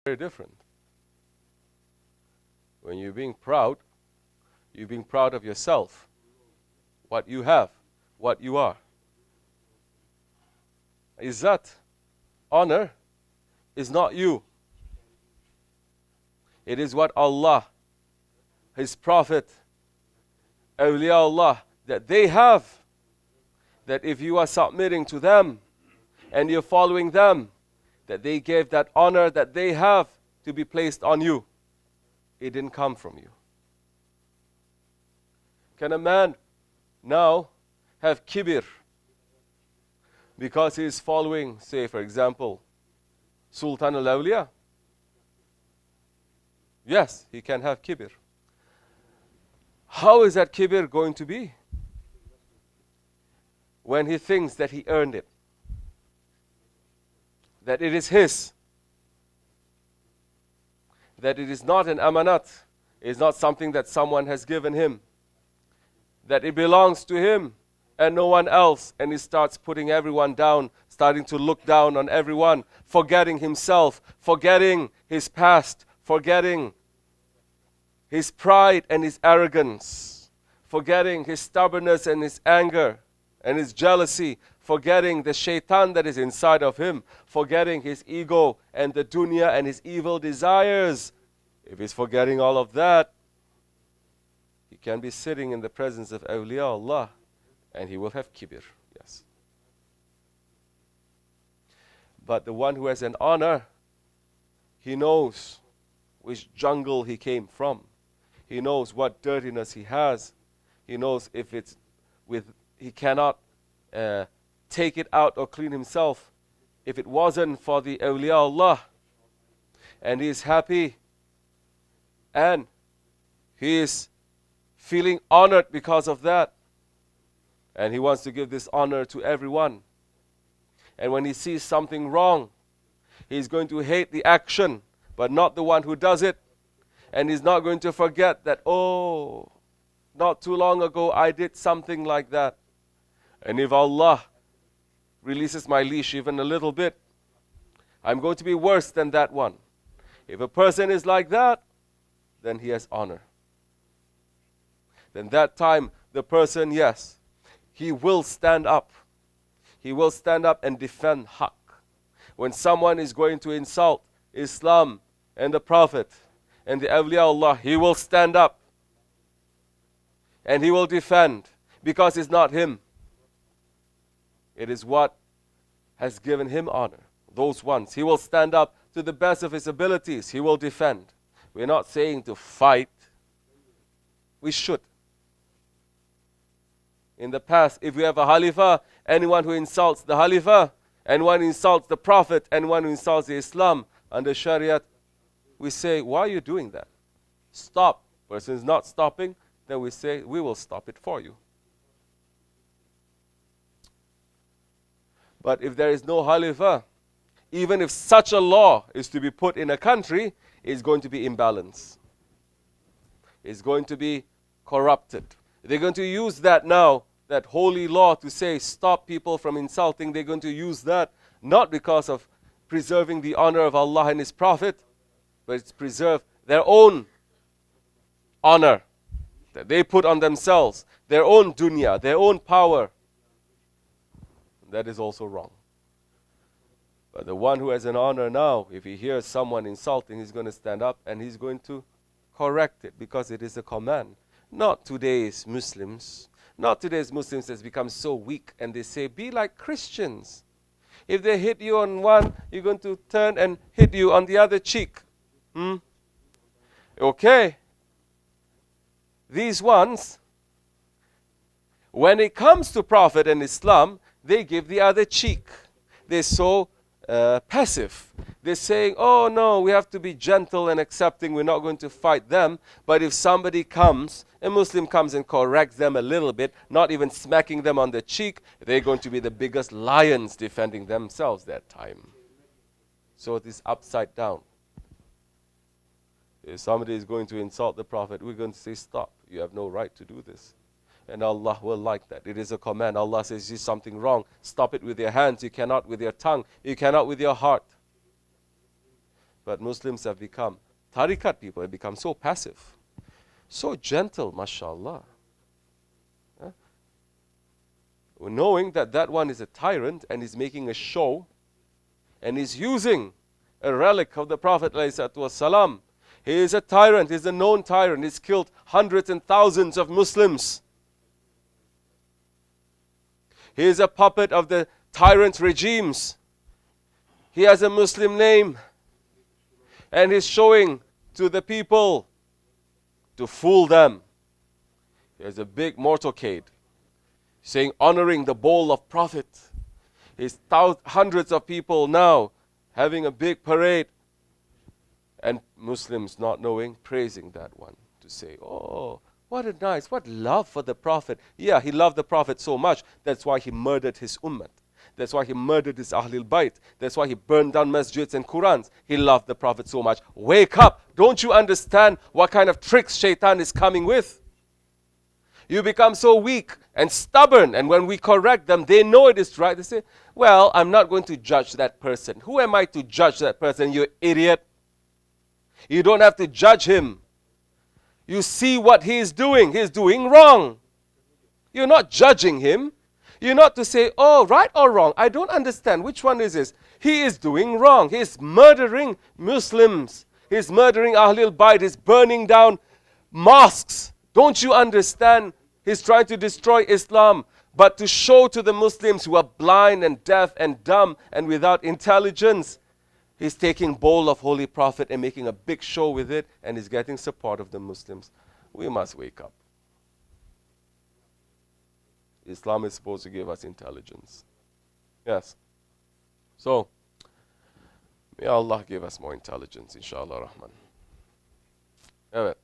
very different. When you're being proud of yourself, what you have, what you are. Izzat, honor, is not you. It is what Allah, His Prophet, awliya Allah, that they have. That if you are submitting to them and you're following them, that they gave that honor that they have to be placed on you. It didn't come from you. Can a man now have kibir because he is following, say for example, Sultan al-Awliya? Yes, he can have kibir. How is that kibir going to be? When he thinks that he earned it, that it is his, that it is not an amanat, it is not something that someone has given him, that it belongs to him and no one else, and he starts putting everyone down, starting to look down on everyone, forgetting himself, forgetting his past, forgetting his pride and his arrogance, forgetting his stubbornness and his anger and his jealousy, forgetting the shaitan that is inside of him, forgetting his ego and the dunya and his evil desires. If he's forgetting all of that, he can be sitting in the presence of awliya Allah and he will have kibir. Yes. But the one who has an honor, he knows which jungle he came from. He knows what dirtiness he has. He knows if it's with, he cannot take it out or clean himself if it wasn't for the awliya Allah. And he is happy and he is feeling honored because of that. And he wants to give this honor to everyone. And when he sees something wrong, he's going to hate the action, but not the one who does it. And he's not going to forget that, oh, not too long ago I did something like that. And if Allah releases my leash even a little bit, I'm going to be worse than that one. If a person is like that, then he has honor. Then that time the person, yes, he will stand up. He will stand up and defend haqq. When someone is going to insult Islam and the Prophet and the awliya Allah, he will stand up and he will defend, because it's not him. It is what has given him honor. Those ones. He will stand up to the best of his abilities. He will defend. We're not saying to fight. We should. In the past, if we have a khalifah, anyone who insults the khalifah, anyone who insults the Prophet, anyone who insults the Islam under Shariat, we say, why are you doing that? Stop. Person is not stopping, then we say, we will stop it for you. But if there is no khalifah, even if such a law is to be put in a country, it's going to be imbalanced. It's going to be corrupted. They're going to use that now, that holy law, to say stop people from insulting. They're going to use that not because of preserving the honor of Allah and His Prophet, but it's preserve their own honor that they put on themselves, their own dunya, their own power. That is also wrong. But the one who has an honor now, if he hears someone insulting, he's going to stand up and he's going to correct it, because it is a command. Not today's Muslims. Not today's Muslims that's become so weak and they say, be like Christians. If they hit you on one, you're going to turn and hit you on the other cheek. Okay. These ones, when it comes to Prophet and Islam, they give the other cheek. They're so passive. They're saying, oh no, we have to be gentle and accepting. We're not going to fight them. But if somebody comes, a Muslim comes and corrects them a little bit, not even smacking them on the cheek, they're going to be the biggest lions defending themselves that time. So it is upside down. If somebody is going to insult the Prophet, we're going to say, stop. You have no right to do this. And Allah will like that. It is a command. Allah says, is something wrong, stop it with your hands. You cannot with your tongue. You cannot with your heart. But Muslims have become, tariqat people have become so passive, so gentle, mashallah. Huh? Knowing that that one is a tyrant and is making a show and is using a relic of the Prophet ﷺ. He is a tyrant, he is a known tyrant, he's killed hundreds and thousands of Muslims. He is a puppet of the tyrant regimes. He has a Muslim name. And he's showing to the people to fool them. He has a big motorcade saying honoring the bowl of Prophet. He's hundreds of people now having a big parade. And Muslims not knowing, praising that one to say, oh, what a nice, what love for the Prophet. Yeah, he loved the Prophet so much. That's why he murdered his ummah. That's why he murdered his Ahlul Bayt. That's why he burned down masjids and Qurans. He loved the Prophet so much. Wake up. Don't you understand what kind of tricks shaitan is coming with? You become so weak and stubborn. And when we correct them, they know it is right. They say, well, I'm not going to judge that person. Who am I to judge that person, you idiot? You don't have to judge him. You see what he is doing. He is doing wrong. You're not judging him. You're not to say, oh, right or wrong. I don't understand. Which one is this? He is doing wrong. He is murdering Muslims. He is murdering Ahlul Bayt. He is burning down mosques. Don't you understand? He's trying to destroy Islam. But to show to the Muslims who are blind and deaf and dumb and without intelligence, he's taking bowl of Holy Prophet and making a big show with it, and he's getting support of the Muslims. We must wake up. Islam is supposed to give us intelligence. Yes. So, may Allah give us more intelligence, inshallah rahman. Evet.